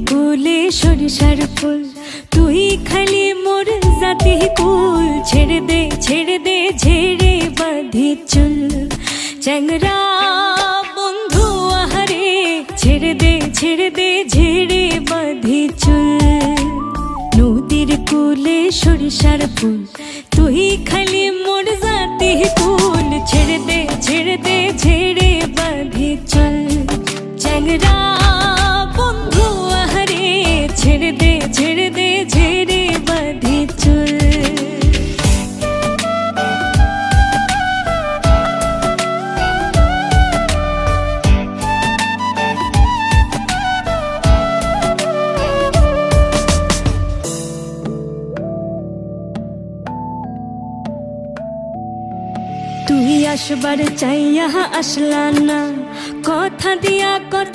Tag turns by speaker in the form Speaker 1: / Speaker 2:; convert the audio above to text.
Speaker 1: কুলে সরিষার ফুল, তুই খালি মোর জাতি কুল। ছেড়ে দে ঝেড়ে বাঁধি চুল, চ্যাংরা বন্ধু আহারে। ছেড়ে দে ঝেড়ে বাঁধি চুল। নদীর কুলে সরিষার ফুল, তুই খালি মোর জাতি কুল। ছেড়ে দে ঝেড়ে বাঁধি চুল, চ্যাংরা বন্ধু আহারে। ছেড়ে দে ঝেড়ে বাঁধি চুল। তুই আসবার চাইয়া আসলা না, কথা দিয়া কথা